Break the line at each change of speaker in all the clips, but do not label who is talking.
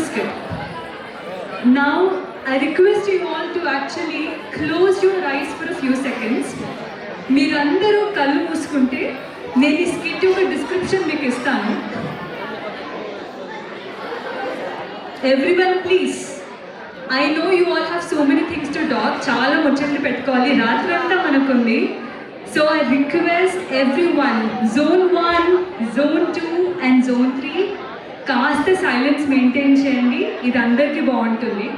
skit. Now, I request you all to actually close your eyes for a few seconds. మీరందరూ కళ్ళు మూసుకుంటే నేను ఈ స్కిట్ యొక్క డిస్క్రిప్షన్ మీకు ఇస్తాను. Everyone please. I know you all have so many things to talk. చాలా ముచ్చట్లు పెట్టుకోవాలి, రాత్రంతా మనకుంది. So I request everyone, zone 1, zone 2 and zone 3 కాస్త సైలెన్స్ మెయింటైన్ చేయండి, ఇది అందరికీ బాగుంటుంది.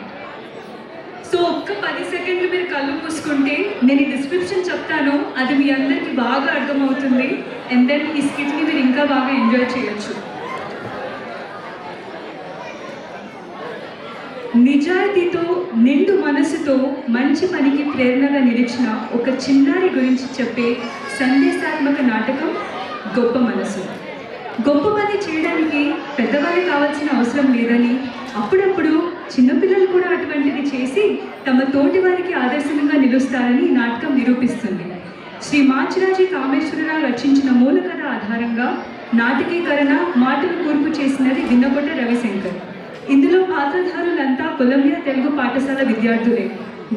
సో ఒక్క 10 సెకండ్లు మీరు కళ్ళు మూసుకుంటే నేను ఈ డిస్క్రిప్షన్ చెప్తాను, అది మీ అందరికీ బాగా అర్థమవుతుంది. అండ్ దెన్ ఈ స్కిట్ని మీరు ఇంకా బాగా ఎంజాయ్ చేయొచ్చు. నిజాయితీతో నిండు మనసుతో మంచి పనికి ప్రేరణగా నిలిచిన ఒక చిన్నారి గురించి చెప్పే సందేశాత్మక నాటకం గొప్ప మనసు. గొప్ప పని చేయడానికి పెద్దవాళ్ళు కావాల్సిన అవసరం లేదని, అప్పుడప్పుడు చిన్నపిల్లలు కూడా అటువంటిది చేసి తమ తోటి వారికి ఆదర్శంగా నిలుస్తారని ఈ నాటకం నిరూపిస్తుంది. శ్రీ మాచిరాజీ కామేశ్వరరావు రచించిన మూల కథ ఆధారంగా నాటకీకరణ మాటలు కూర్పు చేసినది విన్నగొండ రవిశంకర్. ఇందులో పాత్రధారులంతా కొలంబియా తెలుగు పాఠశాల విద్యార్థులే.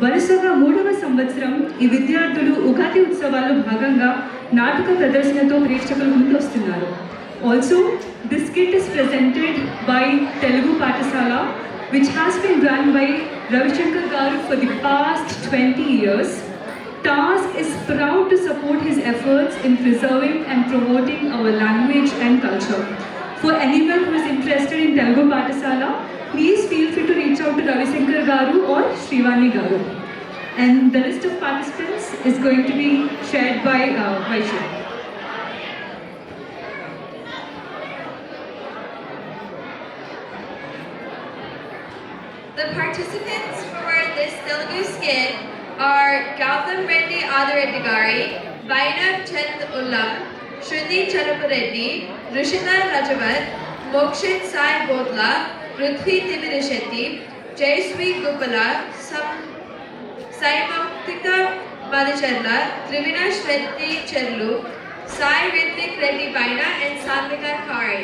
వరుసగా 3వ సంవత్సరం ఈ విద్యార్థులు ఉగాది ఉత్సవాల్లో భాగంగా నాటక ప్రదర్శనతో ప్రేక్షకుల ముందు వస్తున్నారు. Also this skit is presented by Telugu Pathasala, which has been run by Ravishankar Garu for the past 20 years. TASK is proud to support his efforts in preserving and promoting our language and culture. For anyone who is interested in Telugu Pathasala, please feel free to reach out to Ravishankar Garu or Srivani Garu. And the list of participants is going to be shared by Vaishya.
The participants for this Telugu skit are Gautam Reddy Adareddigari, Vainav Chand Ullam, Shruti Chalapareddy, Rushita Rajavat, Mokshit Sai Bodla, Prithvi Divirishetty, Jayswi Gopala, Saimuktika Madacharla, Trivina Shreddi Cherlu, Sai Ritvik Reddy Vaina and Sanvika Kari.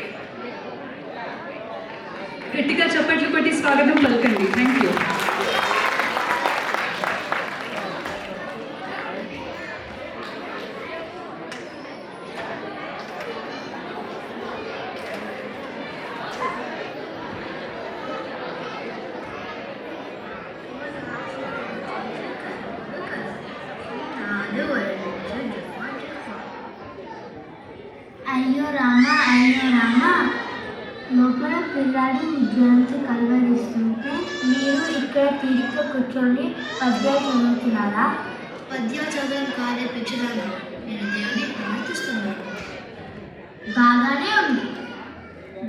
గట్టిగా చప్పట్లు కొట్టి స్వాగతం పలకండి. Thank you.
అయ్యో రామ, లోపల పిల్లాడు విద్యార్థి కలవరిస్తుంటే మీరు ఇక్కడ తీరిక కూర్చొని పద్యాలు చదువుతున్నారా?
పద్యాలు చదవడం కాదే పిచ్చిదాను, నేను దేవుని ప్రార్థిస్తున్నాను.
బాగానే ఉంది.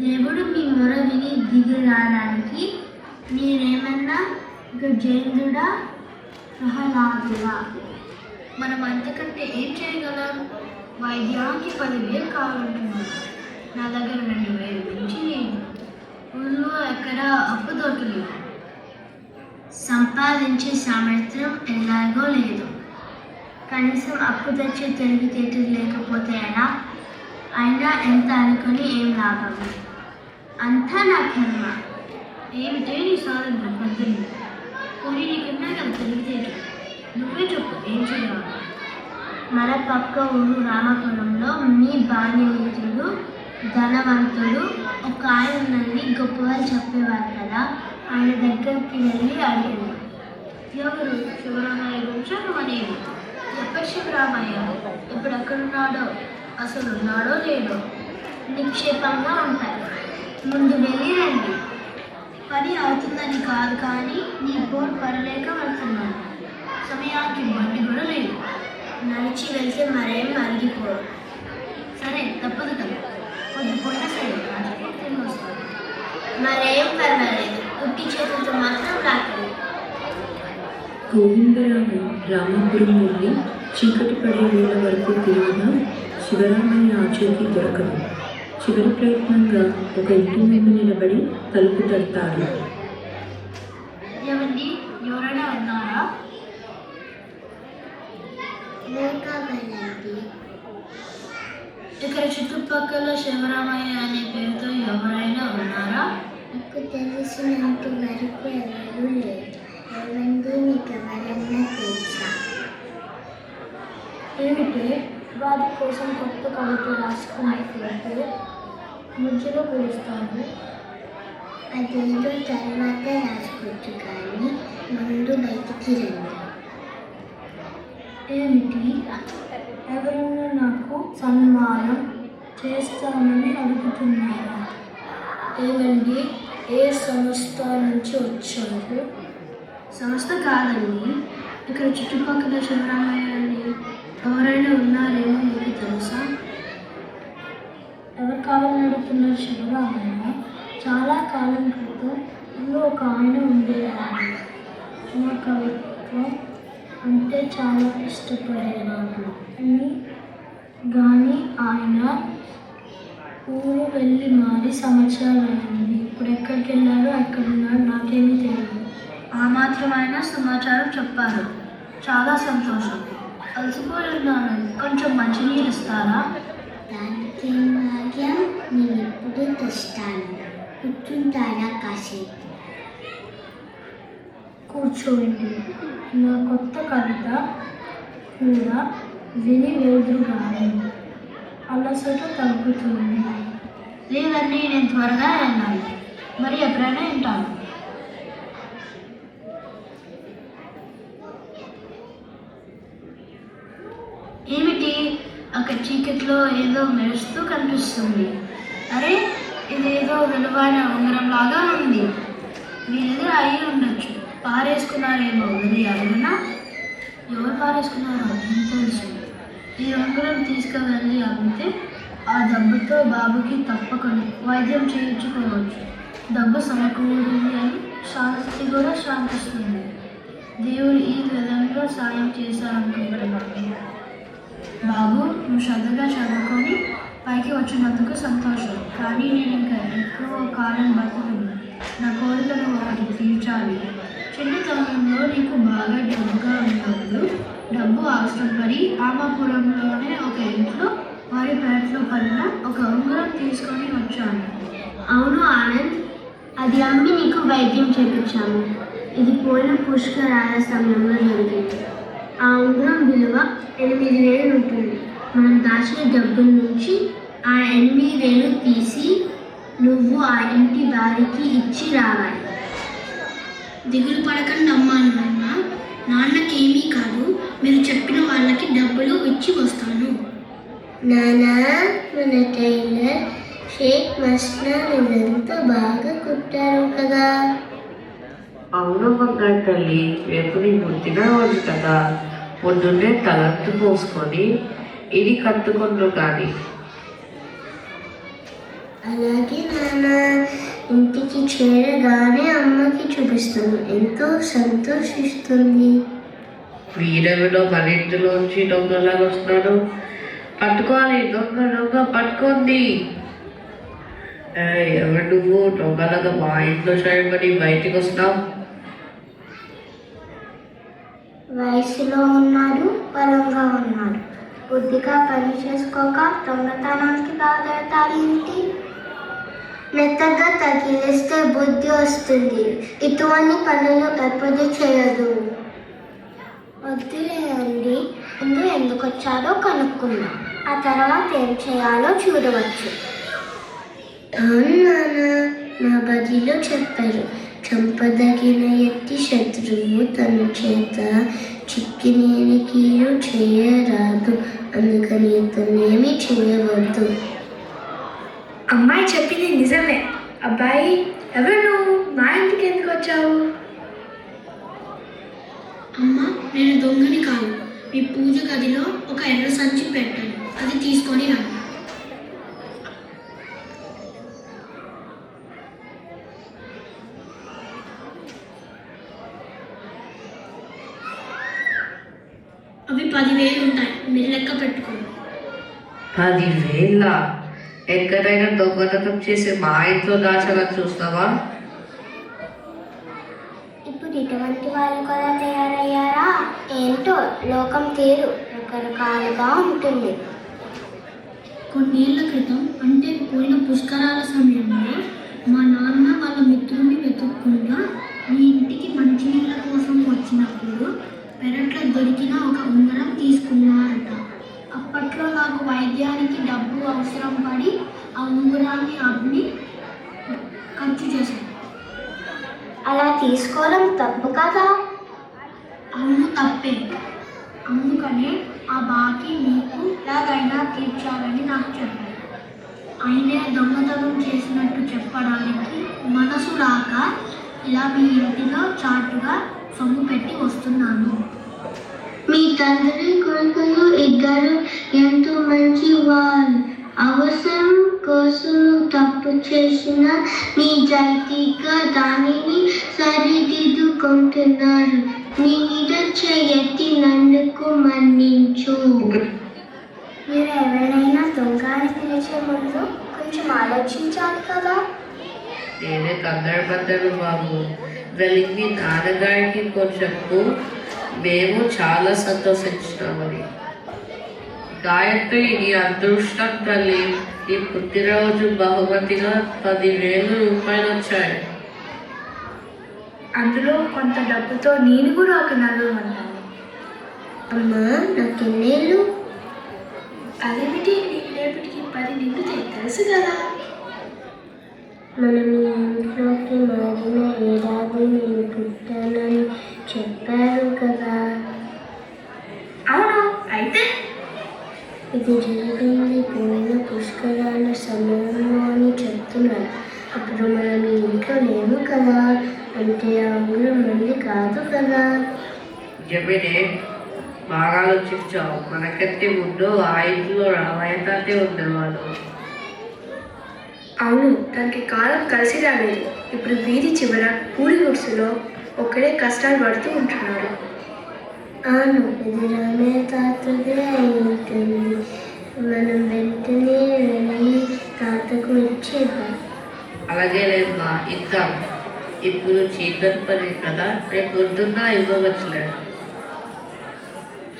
దేవుడు మీ మొర విని దిగి రావడానికి మీరేమన్నా గజేంద్రుడా, ప్రహ్లాదుడా?
మనం అంతకంటే ఏం చేయగలం? వైద్యానికి 10,000 కావాలంటున్నాను. నా దగ్గర 2,000 మించి లేదు. ఊళ్ళో ఎక్కడ అప్పు దొరకలేదు.
సంపాదించే సామర్థ్యం ఎలాగో లేదు. కనీసం అప్పు తెచ్చే తెలివితేటలు లేకపోతే ఎలా? అయినా ఎంత అనుకుని ఏం లాభం? అంతా నా కర్మ.
ఏమిటే నీ సాధన? పొద్దున్న పోనీ నీకున్నా కదా తెలివితేటలు, నువ్వే చెప్పు ఏం చేయాలి?
మన పక్క ఊరు రామపురంలో మీ బాల్యమిత్రుడు ధనవంతుడు ఒక ఆయన ఉన్నది గొప్పవారు చెప్పేవారు కదా, ఆయన దగ్గరికి వెళ్ళి అడిగాను.
ఎవరు? శివరామయ్య గురించి అనేది. ఎప్పటి శివరామయ్య? ఇప్పుడు ఎక్కడున్నాడో, అసలు ఉన్నాడో లేడో?
నిక్షేపంగా ఉంటారు, ముందు వెళ్ళి రండి.
పని అవుతుందని కాదు, కానీ నీ బోర్డు పడలేక వెళ్తున్నాను. సమయానికి బండి కూడా లేదు.
నడిచి వెళ్తే మరేం అరిగిపోరు.
సరే తప్పదు కదా, పొద్దుపోయినా సరే తిరిగి వస్తాను.
మరేం పర్వాలేదు, ఉట్టి చేతులతో మాత్రం రాకండి.
గోవిందరావు రామాపురం నుండి చీకటి పడే వేళ వరకు తిరిగినా శివరామయ్య ఆచూకీ దొరకదు. చివరి ప్రయత్నంగా ఒక ఇంటి ముందు నిలబడి తలుపు తడతాడు.
ఏమండి, ఎవరైనా ఉన్నారా? ఇక్కడ చుట్టుపక్కల శివరామయ్య అనే పేరుతో ఎవరైనా ఉన్నారా?
నాకు తెలిసినంత వరకు ఎవరూ లేదు. ఏమండి, మీకు ఎవరన్నా తెలుసా?
ఏమిటి వారి కోసం కొత్త కవిత రాసుకున్నట్లయితే మధ్యలో పిలుస్తాను.
అదేదో తర్వాత రాసుకోవచ్చు, కానీ ముందు బయటికి రండి.
ఏమిటి ఎవరైనా నాకు సన్మానం చేస్తామని అడుగుతున్నారా? ఏమండి, ఏ సంస్థ నుంచి వచ్చారు? సంస్థ కాదండి, ఇక్కడ చుట్టుపక్కల శివరామయ్య అని ఎవరైనా ఉన్నారేమో మీకు తెలుసా? ఎవరు కావాలని అడుగుతున్నారు? శివరామయ్య చాలా కాలం క్రితం ఇందులో ఒక ఆయన ఉండేవాడు. నా కవిత్వం అంటే చాలా ఇష్టపడేవాడు కానీ ఆయన ఊరు వెళ్ళి మారి సంవత్సరాలైంది. ఇప్పుడు ఎక్కడికి వెళ్ళారో ఎక్కడున్నారో నాకేమీ తెలియదు. ఆ మాత్రమైనా సమాచారం చెప్పారు. చాలా సంతోషం. అలసిపోయి ఉన్నాను, కొంచెం మంచినీళ్ళు ఇస్తారా?
దానికి భాగ్యం, నేను ఎప్పుడు తెస్తాను. కూర్చుంటారా కాసేపు?
కూర్చోండి. నా కొత్త కవిత కూడా విని వెదురుగాను. అలసట తగ్గుతుంది. లేదండి, నేను త్వరగా వెళ్ళాలి. మరి ఎప్పుడైనా వింటాను. ఏమిటి అక్కడ చీకట్లో ఏదో మెరుస్తూ కనిపిస్తుంది? అరే, ఇదేదో విలువైన ఉంగరం లాగా ఉంది. మీరేదో అయి ఉండొచ్చు. పారేసుకున్నారేమో, అది అడుగునా? ఎవరు పారేసుకున్నారో ఏం తెలుసు. ఈ ఉంగరం తీసుకువెళ్ళి అమ్మితే ఆ డబ్బుతో బాబుకి తప్పకుండా వైద్యం చేయించుకోవచ్చు. డబ్బు సమకూరింది అని శాంతి కూడా శాంతిస్తుంది. దేవుడు ఈ విధంగా సాయం చేశారనుకుంటున్నాను. బాబు, నువ్వు శ్రద్ధగా చదువుకొని పైకి వచ్చినందుకు సంతోషం. కానీ నేను ఇంకా ఎక్కువ కాలం బతుకును. నా కోరికను ఒకటి తీర్చాలి. చిన్నతనంలో నీకు బాగా డబ్బుగా ఉన్నప్పుడు డబ్బు అవసరం పడి ఆమాపురంలోనే ఒక ఇంట్లో వారి పేటలో పడిన ఒక ఉంగరం తీసుకొని వచ్చాను.
అవును ఆనంద్, అది అమ్మి నీకు వైద్యం చేయించాము. ఇది పోయిన పుష్కరాల సమయంలో జరిగింది. ఆ ఉంగరం విలువ 8,000 ఉంటుంది. మనం దాచిన డబ్బు నుంచి ఆ 8,000 తీసి నువ్వు ఆ ఇంటి వారికి ఇచ్చి రావాలి.
దిగులు పడకండి అమ్మా నాన్న, నాన్నకేమీ కాదు. మీరు చెప్పిన వాళ్ళకి డబ్బులు ఇచ్చి వస్తాను.
నానా, మన టైలర్ షేక్ మస్నాన్ ఇదంతా బాగా కుట్టారు కదా.
అవును బంగారు తల్లి, రేపు నీ పుట్టినరోజు కదా, పొద్దున్నే తలంటు పోసుకొని ఇది కట్టుకుంటూ కానీ.
అలాగే నాన్న, ఇంటికి చేరగానే అమ్మకి చూపిస్తాను. ఎంతో సంతోషిస్తుంది.
వీరెవరో మన ఇంటిలోంచి దొంగలాగా వస్తున్నాడు. పట్టుకోవాలి, దొంగ దొంగ పట్టుకోండి. ఎవరు నువ్వు దొంగలాగా మా ఇంట్లో చేయబడి బయటికి వస్తావు?
వయసులో ఉన్నాడు, బలంగా ఉన్నాడు. బుద్ధిగా పని చేసుకోక దొంగతనానికి బాధపడతాడు. ఏంటి? మెత్తగా తగిలిస్తే బుద్ధి వస్తుంది. ఇటువంటి పనులు ఎప్పుడు చేయదు. వద్దులేండి, ముందు ఎందుకు వచ్చారో కనుక్కుందాం. ఆ తర్వాత ఏం చేయాలో చూడవచ్చు. అవును నాన్న, నా బదిలో చెప్పారు. చంపదగిన ఎట్టి శత్రువు తన చేత చిక్కినేని కీడు చేయరాదు. అందుకని ఇతనేమీ చేయవద్దు.
అమ్మాయి చెప్పింది నిజమే. అబ్బాయి, ఎవరు నువ్వు? మా ఇంటికి ఎందుకు వచ్చావు? అమ్మ, నేను దొంగని కాదు. మీ పూజ గదిలో ఒక ఎర్ర సంచి పెట్టాను, అది తీసుకొని రా. అవి 10,000 ఉంటాయి, మీరు లెక్క పెట్టుకోండి.
10,000? ఎక్కడైనా దొంగతనం చేసి మా ఇంట్లో దాచాలని చూస్తావా?
ఇప్పుడు ఇటువంటి వాళ్ళు కూడా తయారయ్యారా? ఏంటో, లోకం తీరు రకరకాలుగా ఉంటుంది.
కొన్నేళ్ల క్రితం, అంటే పోయిన పుష్కరాల సమయంలో
మా నాన్న వాళ్ళ మిత్రుడిని వెతుక్కుంటా మీ ఇంటికి మంచినీళ్ళ కోసం వచ్చినప్పుడు పెరట్లో దొరికిన ఒక ఉంగరం తీసుకున్నారట. అప్పట్లో నాకు వైద్యానికి డబ్బు అవసరం పడి ఆ ఉంగరాన్ని అమ్మి ఖర్చు చేశాను.
అలా తీసుకోవడం తప్పు కదా?
అవును, తప్పే. అందుకనే ఆ బాకీ మీకు ఎలాగైనా తీర్చాలని నాకు చెప్పారు. అయినా దొంగతనం చేసినట్టు చెప్పడానికి మనసు రాక ఇలా మీ ఇంటిలో చాటుగా సొమ్ము పెట్టి వస్తున్నాను.
మీ తండ్రి కొడుకులు ఇద్దరు ఎంతో మంచి వాళ్ళు. అవసరం కోసం తప్పు చేసిన నిజాయితీగా దానిని సరిదిద్దుకుంటున్నారు. నీ మీద చేయెత్తినందుకు మన్నించు.
మీరు ఎవరైనా దొంగ అని పిలిచే ముందు కొంచెం ఆలోచించాలి కదా.
నేనే తొందరపడ్డాను బాబు. వెళ్ళి మీ నాన్నగారికి కొంచెంకు, మేము చాలా సంతోషించినామని. గాయత్రి, నీ అదృష్టం తల్లి. ఈ పుట్టినరోజు బహుమతిగా 10,000 రూపాయలు వచ్చాయి.
అందులో కొంత డబ్బుతో నేను కూడా ఒక నగలు అంటాను.
అమ్మా, నాకెన్నేళ్ళు?
అదేమిటి, నీకు రేపటికి 10 నిండుతాయి తెలుసు కదా.
మనం ఈ ఇంట్లోకి మారిన ఏడాది నేను పుట్టానని చెప్పారు కదా.
అవును, అయితే
ఇది జరిగింది పోయిన పుష్కరాల సమయంలో అని చెప్తున్నారు. అప్పుడు మనం ఈ ఇంట్లో లేము కదా, అంటే ఆ ఊరు మంది కాదు కదా.
జమినే, బాగా ఆలోచించావు. మనకంటే ముందు ఆ ఇంట్లో రామయ్య తాతే ఉండేవాడు.
అవును, తనకి కాలం కలిసి రాలేదు. ఇప్పుడు వీధి చివర పూడి గుడిసెలో ఒక్కడే కష్టాలు పడుతూ ఉంటున్నాడు.
అవును, ఇది రామయ్య తాతదే అయి ఉంటుంది. మనం వెంటనే వెళ్ళి తాతకు ఇచ్చేద్దాం.
అలాగే లేమ్మా, ఇద్దాం. ఇప్పుడు చీకటి పని కదా, రేపు పొద్దున్న ఇవ్వవచ్చులే.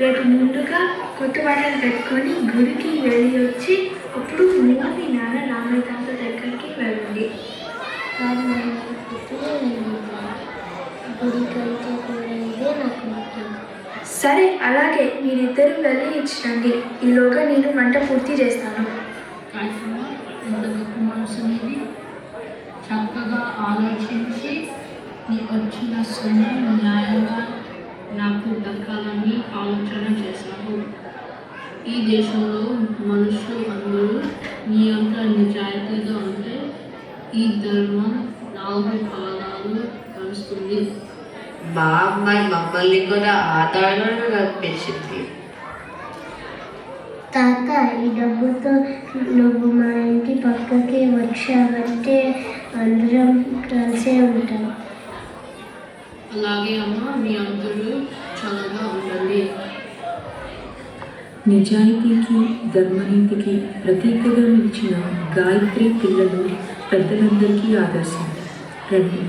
రేపు ముందుగా కొత్త బట్టలు పెట్టుకొని గుడికి వెళ్ళి వచ్చి అప్పుడు నువ్వు మీ నాన్న రామయ్య తాత దగ్గరికి వెళ్ళండి.
గుడి కంటే కూడా ఇదే నాకు ముఖ్యం.
సరే, అలాగే మీరిద్దరూ వెళ్ళి ఇచ్చండి. ఈలోగా నేను వంట పూర్తి చేస్తాను.
ఎంత గొప్ప మనసు అనేది. చక్కగా ఆలోచించి వచ్చిన సొమ్ము న్యాయంగా నాకు దక్కాలని ఆలోచన చేశాను. ఈ దేశంలో మనుషులు అందరూ నీ అంత నిజాయితీగా ఉంటే ఈ ధర్మం 4 పాదాలు కలుస్తుంది.
మా అమ్మాయి మమ్మల్ని కూడా ఆధారంగా కనిపించింది.
తాత, ఈ డబ్బుతో నువ్వు మా ఇంటి పక్కకి వచ్చావంటే అందరం కలిసే ఉంటాం.
అలాగే అమ్మ, మీ అందరూ చల్లగా ఉండండి.
నిజాయితీకి, ధర్మనీతికి ప్రతీకగా నిలిచిన గాయత్రి పిల్లలు పెద్దలందరికీ ఆదర్శం. రండి,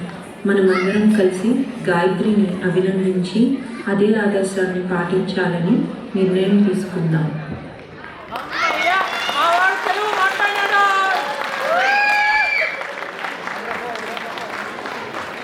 మనమందరం కలిసి గాయత్రిని అభినందించి అదే ఆదర్శాన్ని పాటించాలని నిర్ణయం తీసుకుందాం.